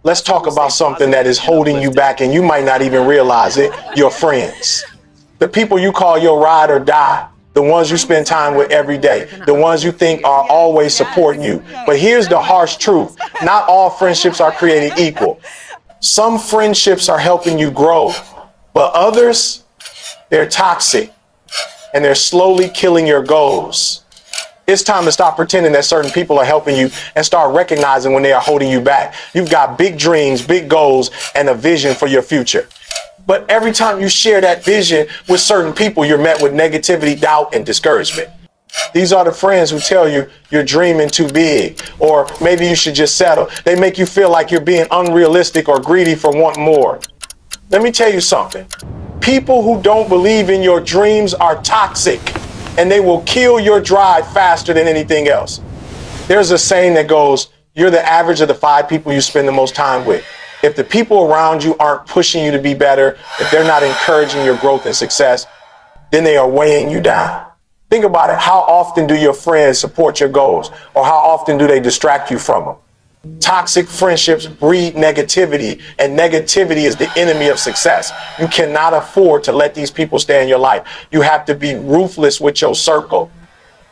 Let's talk about something that is holding you back and you might not even realize it, your friends. The people you call your ride or die, the ones you spend time with every day, the ones you think are always supporting you. But here's the harsh truth. Not all friendships are created equal. Some friendships are helping you grow, but others, they're toxic and they're slowly killing your goals. It's time to stop pretending that certain people are helping you and start recognizing when they are holding you back. You've got big dreams, big goals, and a vision for your future. But every time you share that vision with certain people, you're met with negativity, doubt, and discouragement. These are the friends who tell you you're dreaming too big, or maybe you should just settle. They make you feel like you're being unrealistic or greedy for wanting more. Let me tell you something. People who don't believe in your dreams are toxic, and they will kill your drive faster than anything else. There's a saying that goes, you're the average of the 5 people you spend the most time with. If the people around you aren't pushing you to be better, if they're not encouraging your growth and success, then they are weighing you down. Think about it. How often do your friends support your goals, or how often do they distract you from them? Toxic friendships breed negativity, and negativity is the enemy of success. You cannot afford to let these people stay in your life. You have to be ruthless with your circle.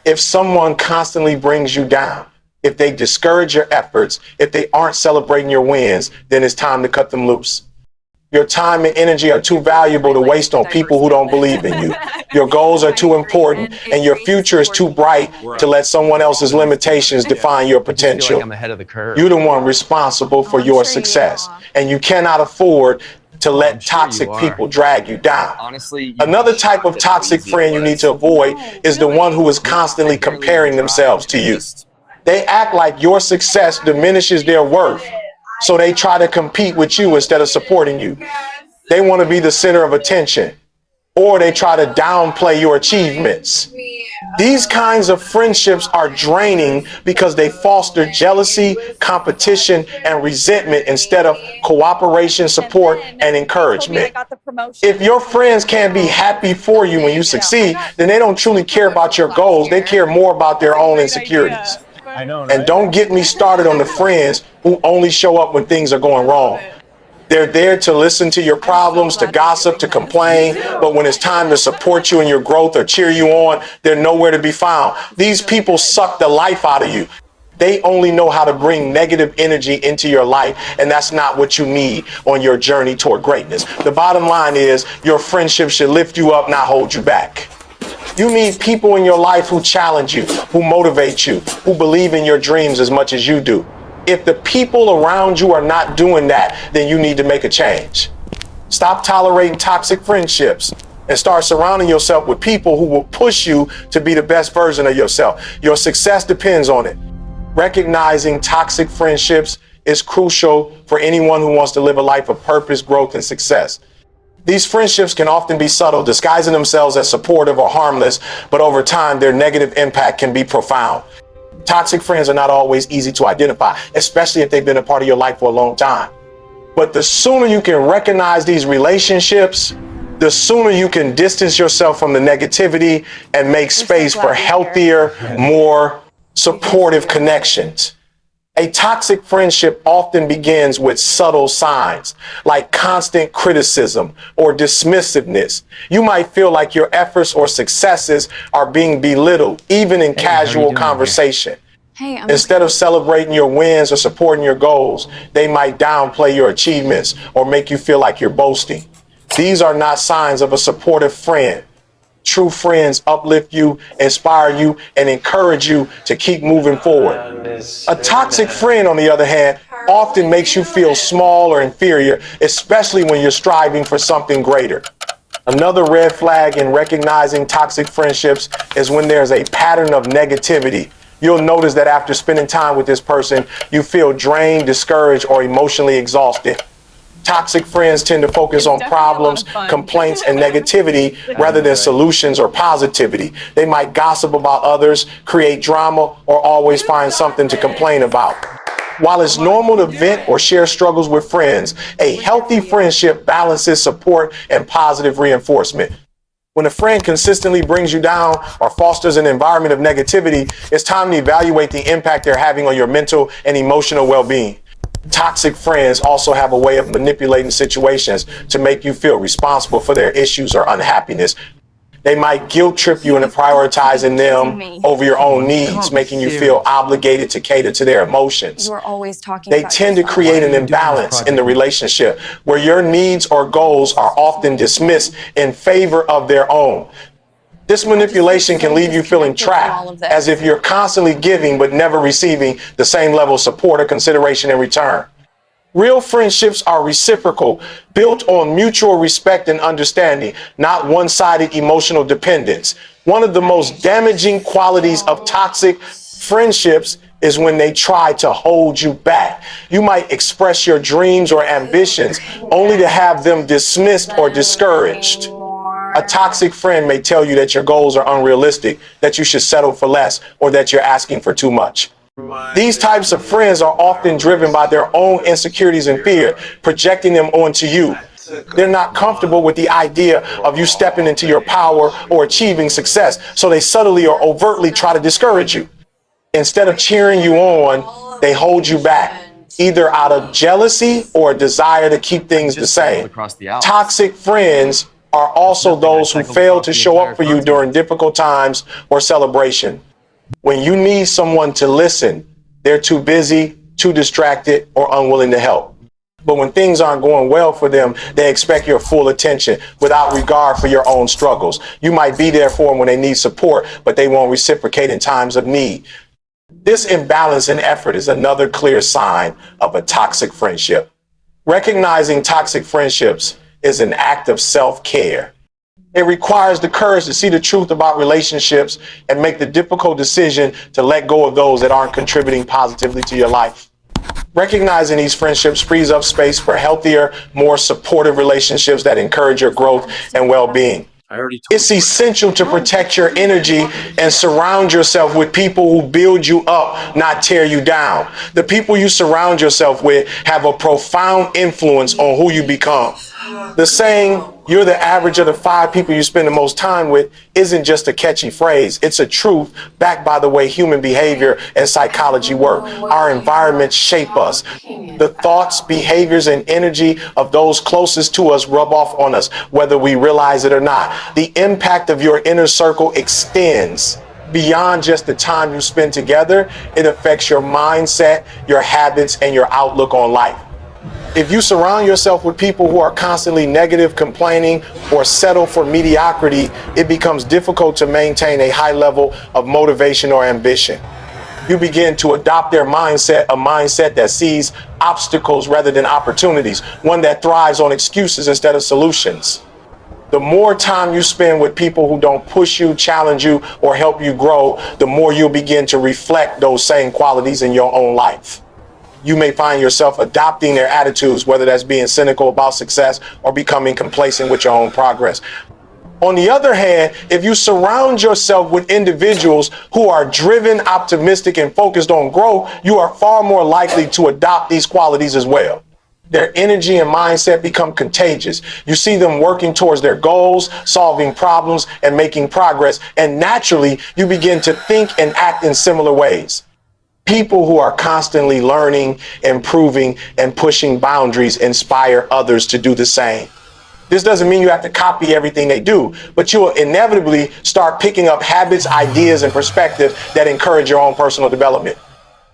If someone constantly brings you down, if they discourage your efforts, if they aren't celebrating your wins, then it's time to cut them loose. Your time and energy are too valuable to waste on people who don't believe in you. Your goals are too important, and your future is too bright to let someone else's limitations define your potential. You're the one responsible for your success, and you cannot afford to let toxic people drag you down. Another type of toxic friend you need to avoid is the one who is constantly comparing themselves to you. They act like your success diminishes their worth, so they try to compete with you instead of supporting you. They want to be the center of attention, or they try to downplay your achievements. These kinds of friendships are draining because they foster jealousy, competition, and resentment instead of cooperation, support, and encouragement. If your friends can't be happy for you when you succeed, then they don't truly care about your goals. They care more about their own insecurities. And don't get me started on the friends who only show up when things are going wrong. They're there to listen to your problems, to gossip, to complain, but when it's time to support you in your growth or cheer you on, they're nowhere to be found. These people suck the life out of you. They only know how to bring negative energy into your life, and that's not what you need on your journey toward greatness. The bottom line is your friendship should lift you up, not hold you back. You need people in your life who challenge you, who motivate you, who believe in your dreams as much as you do. If the people around you are not doing that, then you need to make a change. Stop tolerating toxic friendships and start surrounding yourself with people who will push you to be the best version of yourself. Your success depends on it. Recognizing toxic friendships is crucial for anyone who wants to live a life of purpose, growth, and success. These friendships can often be subtle, disguising themselves as supportive or harmless, but over time, their negative impact can be profound. Toxic friends are not always easy to identify, especially if they've been a part of your life for a long time. But the sooner you can recognize these relationships, the sooner you can distance yourself from the negativity and make space for healthier, more supportive connections. A toxic friendship often begins with subtle signs, like constant criticism or dismissiveness. You might feel like your efforts or successes are being belittled, even in casual conversation. Instead of celebrating your wins or supporting your goals, they might downplay your achievements or make you feel like you're boasting. These are not signs of a supportive friend. True friends uplift you, inspire you, and encourage you to keep moving forward. A toxic friend, on the other hand, often makes you feel small or inferior, especially when you're striving for something greater. Another red flag in recognizing toxic friendships is when there's a pattern of negativity. You'll notice that after spending time with this person, you feel drained, discouraged, or emotionally exhausted. Toxic friends tend to focus on problems, complaints, and negativity rather than solutions or positivity. They might gossip about others, create drama, or always find something to complain about. While it's normal to vent or share struggles with friends, a healthy friendship balances support and positive reinforcement. When a friend consistently brings you down or fosters an environment of negativity, it's time to evaluate the impact they're having on your mental and emotional well-being. Toxic friends also have a way of manipulating situations to make you feel responsible for their issues or unhappiness. They might guilt trip you into prioritizing them over your own needs, making you feel obligated to cater to their emotions. You are always talking They about tend to yourself. create an imbalance in the relationship where your needs or goals are often dismissed in favor of their own. This manipulation can leave you feeling trapped, as if you're constantly giving but never receiving the same level of support or consideration in return. Real friendships are reciprocal, built on mutual respect and understanding, not one-sided emotional dependence. One of the most damaging qualities of toxic friendships is when they try to hold you back. You might express your dreams or ambitions only to have them dismissed or discouraged. A toxic friend may tell you that your goals are unrealistic, that you should settle for less, or that you're asking for too much. These types of friends are often driven by their own insecurities and fear, projecting them onto you. They're not comfortable with the idea of you stepping into your power or achieving success, so they subtly or overtly try to discourage you. Instead of cheering you on, they hold you back, either out of jealousy or a desire to keep things the same. Toxic friends are also those who fail to show up for you during difficult times or celebration. When you need someone to listen, they're too busy, too distracted, or unwilling to help. But when things aren't going well for them, they expect your full attention without regard for your own struggles. You might be there for them when they need support, but they won't reciprocate in times of need. This imbalance in effort is another clear sign of a toxic friendship. Recognizing toxic friendships is an act of self-care. It requires the courage to see the truth about relationships and make the difficult decision to let go of those that aren't contributing positively to your life. Recognizing these friendships frees up space for healthier, more supportive relationships that encourage your growth and well-being. It's essential to protect your energy and surround yourself with people who build you up, not tear you down. The people you surround yourself with have a profound influence on who you become. The saying, "You're the average of the 5 people you spend the most time with," isn't just a catchy phrase. It's a truth backed by the way human behavior and psychology work. Our environments shape us. The thoughts, behaviors, and energy of those closest to us rub off on us, whether we realize it or not. The impact of your inner circle extends beyond just the time you spend together. It affects your mindset, your habits, and your outlook on life. If you surround yourself with people who are constantly negative, complaining, or settle for mediocrity, it becomes difficult to maintain a high level of motivation or ambition. You begin to adopt their mindset, a mindset that sees obstacles rather than opportunities, one that thrives on excuses instead of solutions. The more time you spend with people who don't push you, challenge you, or help you grow, the more you'll begin to reflect those same qualities in your own life. You may find yourself adopting their attitudes, whether that's being cynical about success or becoming complacent with your own progress. On the other hand, if you surround yourself with individuals who are driven, optimistic, and focused on growth, you are far more likely to adopt these qualities as well. Their energy and mindset become contagious. You see them working towards their goals, solving problems, and making progress. And naturally, you begin to think and act in similar ways. People who are constantly learning, improving, and pushing boundaries inspire others to do the same. This doesn't mean you have to copy everything they do, but you will inevitably start picking up habits, ideas, and perspectives that encourage your own personal development.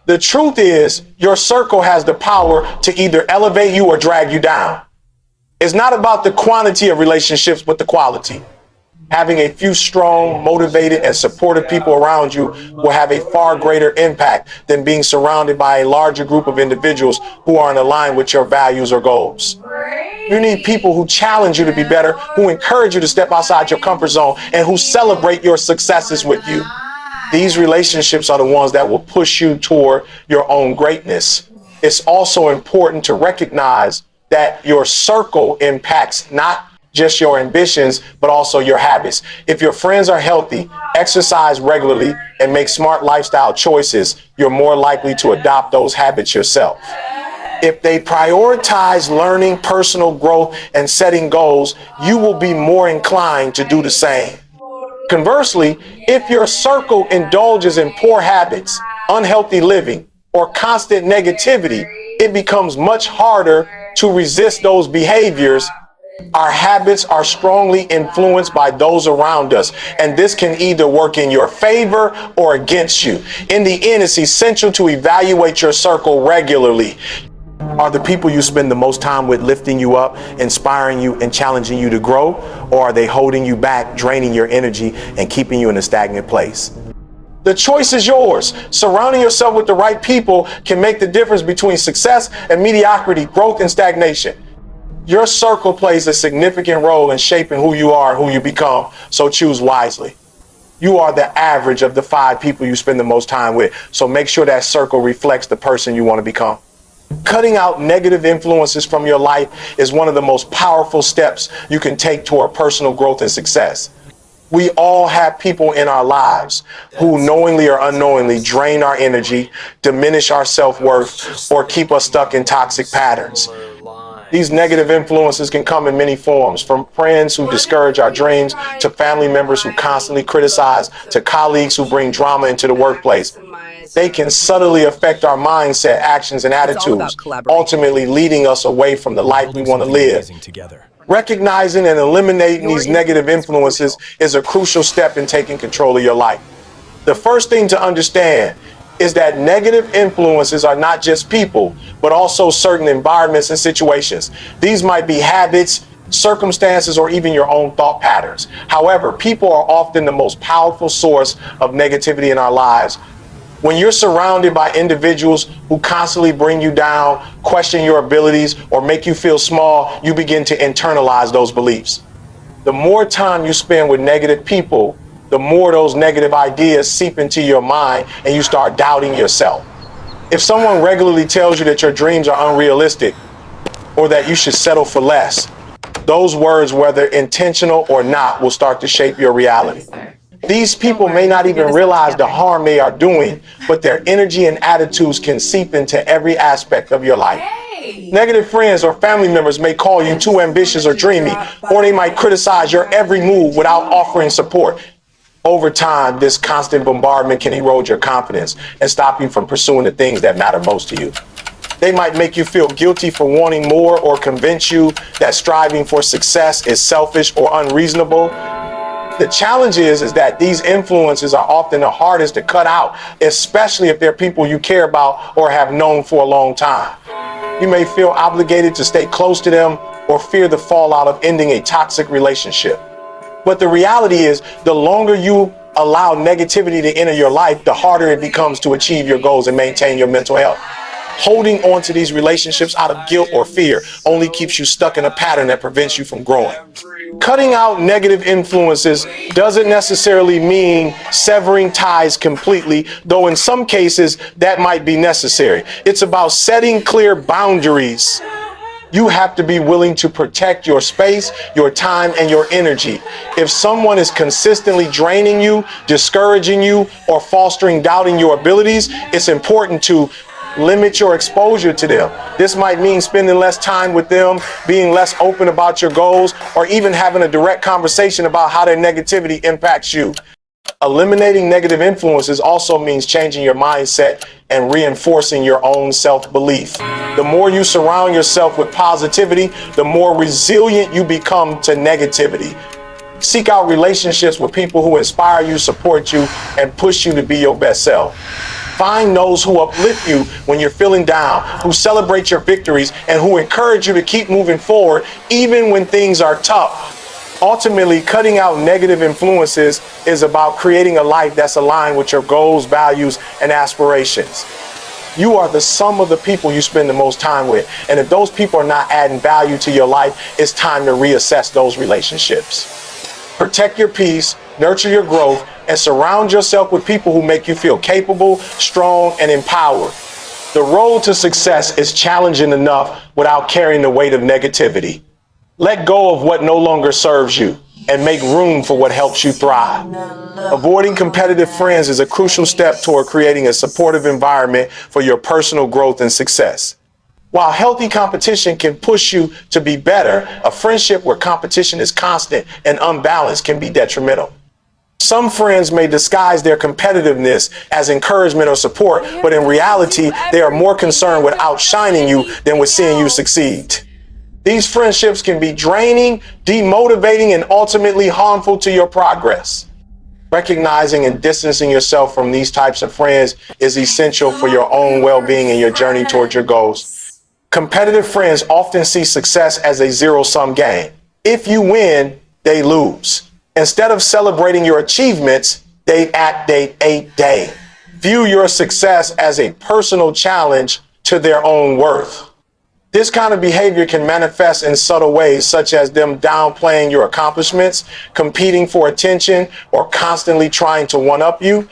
The truth is, your circle has the power to either elevate you or drag you down. It's not about the quantity of relationships, but the quality. Having a few strong, motivated, and supportive people around you will have a far greater impact than being surrounded by a larger group of individuals who aren't aligned with your values or goals. You need people who challenge you to be better, who encourage you to step outside your comfort zone, and who celebrate your successes with you. These relationships are the ones that will push you toward your own greatness. It's also important to recognize that your circle impacts not just your ambitions, but also your habits. If your friends are healthy, exercise regularly, and make smart lifestyle choices, you're more likely to adopt those habits yourself. If they prioritize learning, personal growth, and setting goals, you will be more inclined to do the same. Conversely, if your circle indulges in poor habits, unhealthy living, or constant negativity, it becomes much harder to resist those behaviors. Our habits are strongly influenced by those around us, and this can either work in your favor or against you. In the end, it's essential to evaluate your circle regularly. Are the people you spend the most time with lifting you up, inspiring you, and challenging you to grow? Or are they holding you back, draining your energy, and keeping you in a stagnant place? The choice is yours. Surrounding yourself with the right people can make the difference between success and mediocrity, growth and stagnation. Your circle plays a significant role in shaping who you are and who you become, so choose wisely. You are the average of the 5 people you spend the most time with, so make sure that circle reflects the person you want to become. Cutting out negative influences from your life is one of the most powerful steps you can take toward personal growth and success. We all have people in our lives who knowingly or unknowingly drain our energy, diminish our self-worth, or keep us stuck in toxic patterns. These negative influences can come in many forms, from friends who discourage our dreams, to family members who constantly criticize, to colleagues who bring drama into the workplace. They can subtly affect our mindset, actions, and attitudes, ultimately leading us away from the life we want to live. Recognizing and eliminating these negative influences is a crucial step in taking control of your life. The first thing to understand is that negative influences are not just people, but also certain environments and situations. These might be habits, circumstances, or even your own thought patterns. However, people are often the most powerful source of negativity in our lives. When you're surrounded by individuals who constantly bring you down, question your abilities, or make you feel small, you begin to internalize those beliefs. The more time you spend with negative people, the more those negative ideas seep into your mind and you start doubting yourself. If someone regularly tells you that your dreams are unrealistic or that you should settle for less, those words, whether intentional or not, will start to shape your reality. These people may not even realize the harm they are doing, but their energy and attitudes can seep into every aspect of your life. Negative friends or family members may call you too ambitious or dreamy, or they might criticize your every move without offering support. Over time, this constant bombardment can erode your confidence and stop you from pursuing the things that matter most to you. They might make you feel guilty for wanting more, or convince you that striving for success is selfish or unreasonable. The challenge is that these influences are often the hardest to cut out, especially if they're people you care about or have known for a long time. You may feel obligated to stay close to them or fear the fallout of ending a toxic relationship. But the reality is, the longer you allow negativity to enter your life, the harder it becomes to achieve your goals and maintain your mental health. Holding on to these relationships out of guilt or fear only keeps you stuck in a pattern that prevents you from growing. Cutting out negative influences doesn't necessarily mean severing ties completely, though in some cases that might be necessary. It's about setting clear boundaries. You have to be willing to protect your space, your time, and your energy. If someone is consistently draining you, discouraging you, or fostering doubt in your abilities, it's important to limit your exposure to them. This might mean spending less time with them, being less open about your goals, or even having a direct conversation about how their negativity impacts you. Eliminating negative influences also means changing your mindset and reinforcing your own self-belief. The more you surround yourself with positivity, the more resilient you become to negativity. Seek out relationships with people who inspire you, support you, and push you to be your best self. Find those who uplift you when you're feeling down, who celebrate your victories, and who encourage you to keep moving forward even when things are tough. Ultimately, cutting out negative influences is about creating a life that's aligned with your goals, values, and aspirations. You are the sum of the people you spend the most time with. And if those people are not adding value to your life, it's time to reassess those relationships. Protect your peace, nurture your growth, and surround yourself with people who make you feel capable, strong, and empowered. The road to success is challenging enough without carrying the weight of negativity. Let go of what no longer serves you and make room for what helps you thrive. Avoiding competitive friends is a crucial step toward creating a supportive environment for your personal growth and success. While healthy competition can push you to be better, a friendship where competition is constant and unbalanced can be detrimental. Some friends may disguise their competitiveness as encouragement or support, but in reality, they are more concerned with outshining you than with seeing you succeed. These friendships can be draining, demotivating, and ultimately harmful to your progress. Recognizing and distancing yourself from these types of friends is essential for your own well-being and your journey towards your goals. Competitive friends often see success as a zero-sum game. If you win, they lose. Instead of celebrating your achievements, they act 8-day. View your success as a personal challenge to their own worth. This kind of behavior can manifest in subtle ways, such as them downplaying your accomplishments, competing for attention, or constantly trying to one-up you.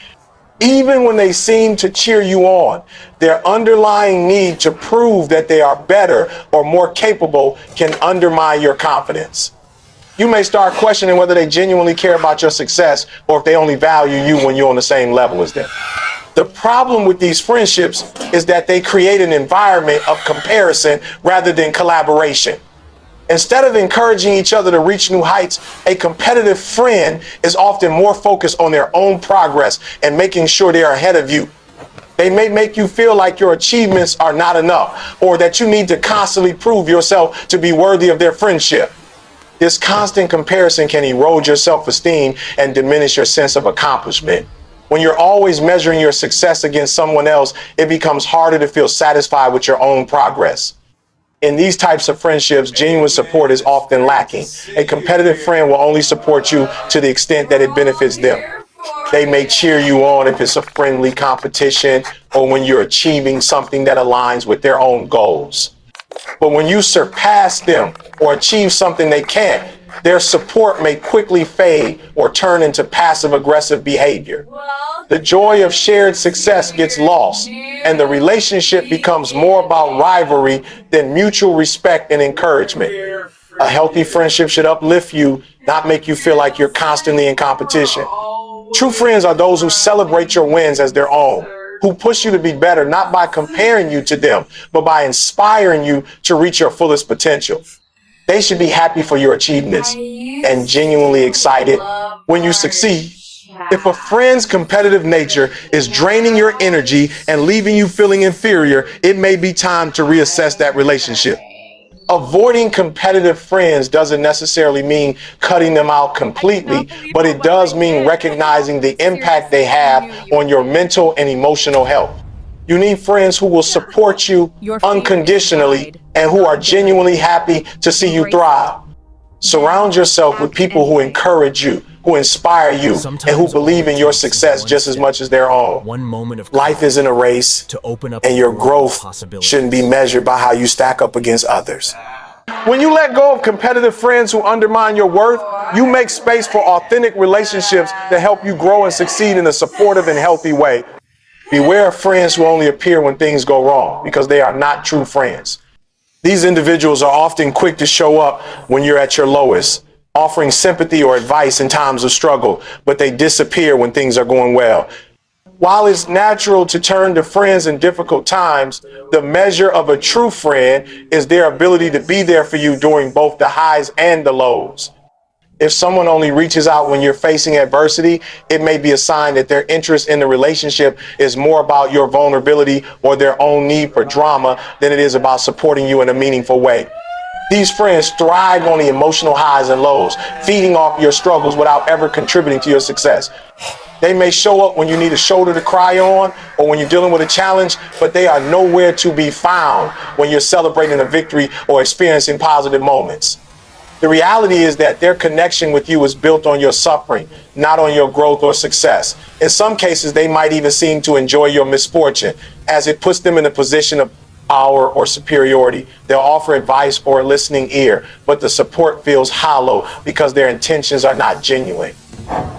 Even when they seem to cheer you on, their underlying need to prove that they are better or more capable can undermine your confidence. You may start questioning whether they genuinely care about your success or if they only value you when you're on the same level as them. The problem with these friendships is that they create an environment of comparison rather than collaboration. Instead of encouraging each other to reach new heights, a competitive friend is often more focused on their own progress and making sure they are ahead of you. They may make you feel like your achievements are not enough or that you need to constantly prove yourself to be worthy of their friendship. This constant comparison can erode your self-esteem and diminish your sense of accomplishment. When you're always measuring your success against someone else, it becomes harder to feel satisfied with your own progress. In these types of friendships, genuine support is often lacking. A competitive friend will only support you to the extent that it benefits them. They may cheer you on if it's a friendly competition or when you're achieving something that aligns with their own goals. But when you surpass them or achieve something they can't, their support may quickly fade or turn into passive-aggressive behavior. The joy of shared success gets lost, and the relationship becomes more about rivalry than mutual respect and encouragement. A healthy friendship should uplift you, not make you feel like you're constantly in competition. True friends are those who celebrate your wins as their own, who push you to be better, not by comparing you to them, but by inspiring you to reach your fullest potential. They should be happy for your achievements and genuinely excited when you succeed. If a friend's competitive nature is draining your energy and leaving you feeling inferior, it may be time to reassess that relationship. Avoiding competitive friends doesn't necessarily mean cutting them out completely, but it does mean recognizing the impact they have on your mental and emotional health. You need friends who will support you unconditionally and who are genuinely happy to see you thrive. Surround yourself with people who encourage you, who inspire you, and who believe in your success just as much as their own. Life isn't a race, and your growth shouldn't be measured by how you stack up against others. When you let go of competitive friends who undermine your worth, you make space for authentic relationships that help you grow and succeed in a supportive and healthy way. Beware of friends who only appear when things go wrong, because they are not true friends. These individuals are often quick to show up when you're at your lowest, offering sympathy or advice in times of struggle, but they disappear when things are going well. While it's natural to turn to friends in difficult times, the measure of a true friend is their ability to be there for you during both the highs and the lows. If someone only reaches out when you're facing adversity, it may be a sign that their interest in the relationship is more about your vulnerability or their own need for drama than it is about supporting you in a meaningful way. These friends thrive on the emotional highs and lows, feeding off your struggles without ever contributing to your success. They may show up when you need a shoulder to cry on or when you're dealing with a challenge, but they are nowhere to be found when you're celebrating a victory or experiencing positive moments. The reality is that their connection with you is built on your suffering, not on your growth or success. In some cases, they might even seem to enjoy your misfortune, as it puts them in a position of power or superiority. They'll offer advice or a listening ear, but the support feels hollow because their intentions are not genuine.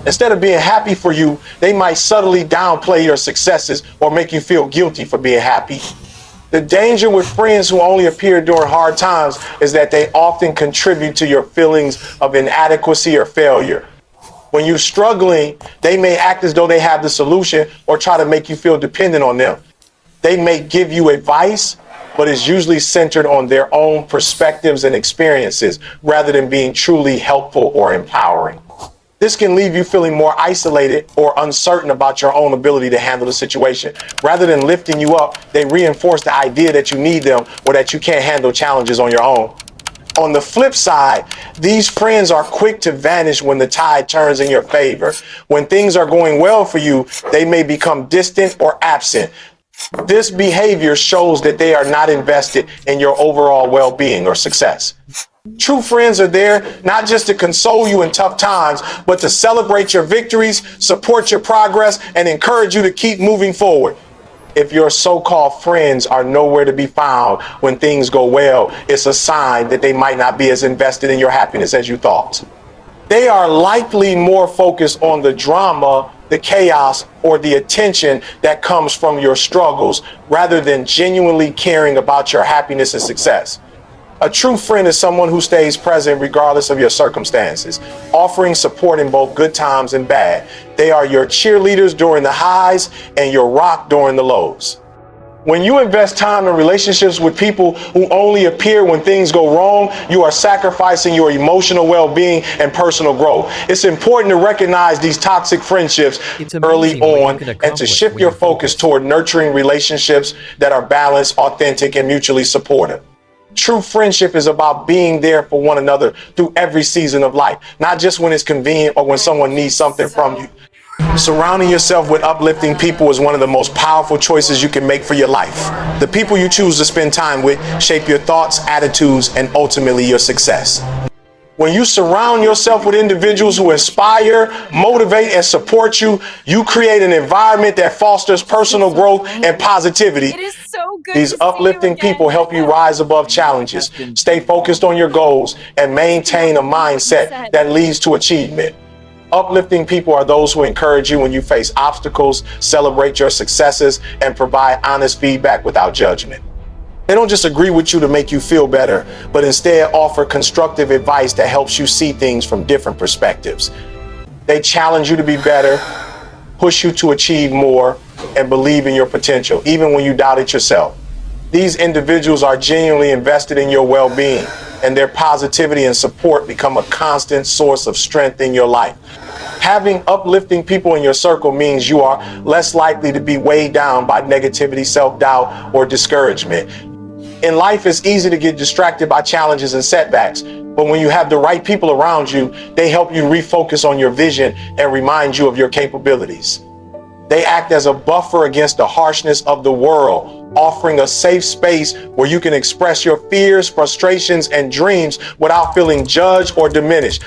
Instead of being happy for you, they might subtly downplay your successes or make you feel guilty for being happy. The danger with friends who only appear during hard times is that they often contribute to your feelings of inadequacy or failure. When you're struggling, they may act as though they have the solution or try to make you feel dependent on them. They may give you advice, but it's usually centered on their own perspectives and experiences rather than being truly helpful or empowering. This can leave you feeling more isolated or uncertain about your own ability to handle the situation. Rather than lifting you up, they reinforce the idea that you need them or that you can't handle challenges on your own. On the flip side, these friends are quick to vanish when the tide turns in your favor. When things are going well for you, they may become distant or absent. This behavior shows that they are not invested in your overall well-being or success. True friends are there not just to console you in tough times, but to celebrate your victories, support your progress, and encourage you to keep moving forward. If your so-called friends are nowhere to be found when things go well, it's a sign that they might not be as invested in your happiness as you thought. They are likely more focused on the drama, the chaos, or the attention that comes from your struggles, rather than genuinely caring about your happiness and success. A true friend is someone who stays present regardless of your circumstances, offering support in both good times and bad. They are your cheerleaders during the highs and your rock during the lows. When you invest time in relationships with people who only appear when things go wrong, you are sacrificing your emotional well-being and personal growth. It's important to recognize these toxic friendships early on and to shift your focus toward nurturing relationships that are balanced, authentic, and mutually supportive. True friendship is about being there for one another through every season of life, not just when it's convenient or when someone needs something from you. Surrounding yourself with uplifting people is one of the most powerful choices you can make for your life. The people you choose to spend time with shape your thoughts, attitudes, and ultimately your success. When you surround yourself with individuals who inspire, motivate, and support you, you create an environment that fosters personal growth and positivity. It is so good. These uplifting people help you rise above challenges, stay focused on your goals, and maintain a mindset that leads to achievement. Uplifting people are those who encourage you when you face obstacles, celebrate your successes, and provide honest feedback without judgment. They don't just agree with you to make you feel better, but instead offer constructive advice that helps you see things from different perspectives. They challenge you to be better, push you to achieve more, and believe in your potential, even when you doubt it yourself. These individuals are genuinely invested in your well-being, and their positivity and support become a constant source of strength in your life. Having uplifting people in your circle means you are less likely to be weighed down by negativity, self-doubt, or discouragement. In life, it's easy to get distracted by challenges and setbacks, but when you have the right people around you, they help you refocus on your vision and remind you of your capabilities. They act as a buffer against the harshness of the world, offering a safe space where you can express your fears, frustrations, and dreams without feeling judged or diminished.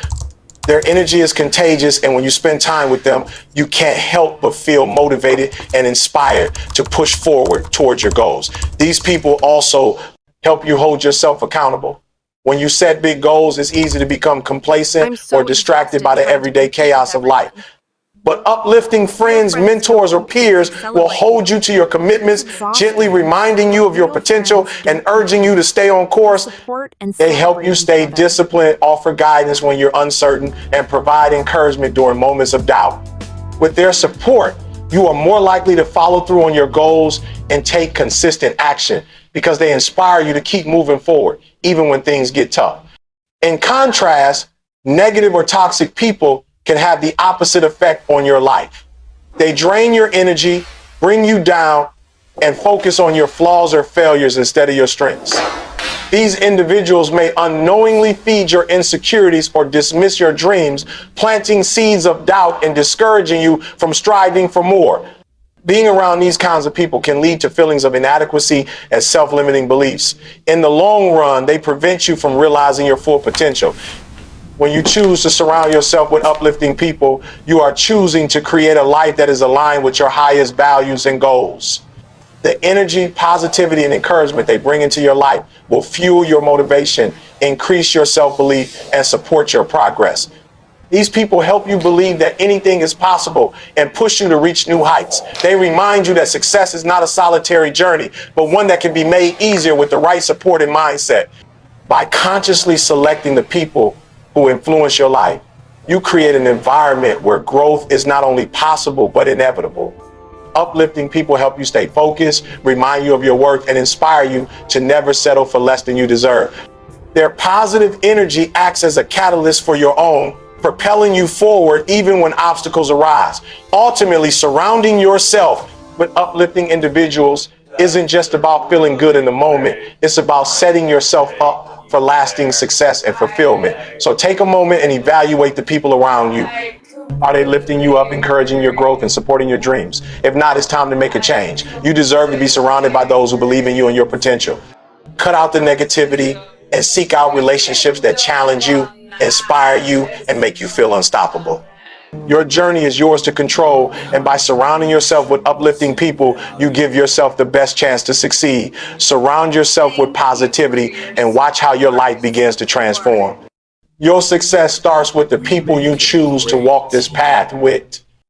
Their energy is contagious, and when you spend time with them, you can't help but feel motivated and inspired to push forward towards your goals. These people also help you hold yourself accountable. When you set big goals, it's easy to become complacent or distracted by the everyday chaos of life. But uplifting friends, mentors, or peers will hold you to your commitments, gently reminding you of your potential and urging you to stay on course. They help you stay disciplined, offer guidance when you're uncertain, and provide encouragement during moments of doubt. With their support, you are more likely to follow through on your goals and take consistent action because they inspire you to keep moving forward, even when things get tough. In contrast, negative or toxic people can have the opposite effect on your life. They drain your energy, bring you down, and focus on your flaws or failures instead of your strengths. These individuals may unknowingly feed your insecurities or dismiss your dreams, planting seeds of doubt and discouraging you from striving for more. Being around these kinds of people can lead to feelings of inadequacy and self-limiting beliefs. In the long run, they prevent you from realizing your full potential. When you choose to surround yourself with uplifting people, you are choosing to create a life that is aligned with your highest values and goals. The energy, positivity, and encouragement they bring into your life will fuel your motivation, increase your self-belief, and support your progress. These people help you believe that anything is possible and push you to reach new heights. They remind you that success is not a solitary journey, but one that can be made easier with the right support and mindset. By consciously selecting the people who influence your life, you create an environment where growth is not only possible, but inevitable. Uplifting people help you stay focused, remind you of your worth, and inspire you to never settle for less than you deserve. Their positive energy acts as a catalyst for your own, propelling you forward even when obstacles arise. Ultimately, surrounding yourself with uplifting individuals isn't just about feeling good in the moment. It's about setting yourself up for lasting success and fulfillment. So take a moment and evaluate the people around you. Are they lifting you up, encouraging your growth, and supporting your dreams? If not, it's time to make a change. You deserve to be surrounded by those who believe in you and your potential. Cut out the negativity and seek out relationships that challenge you, inspire you, and make you feel unstoppable. Your journey is yours to control, and by surrounding yourself with uplifting people, you give yourself the best chance to succeed. Surround yourself with positivity and watch how your life begins to transform. Your success starts with the people you choose to walk this path with.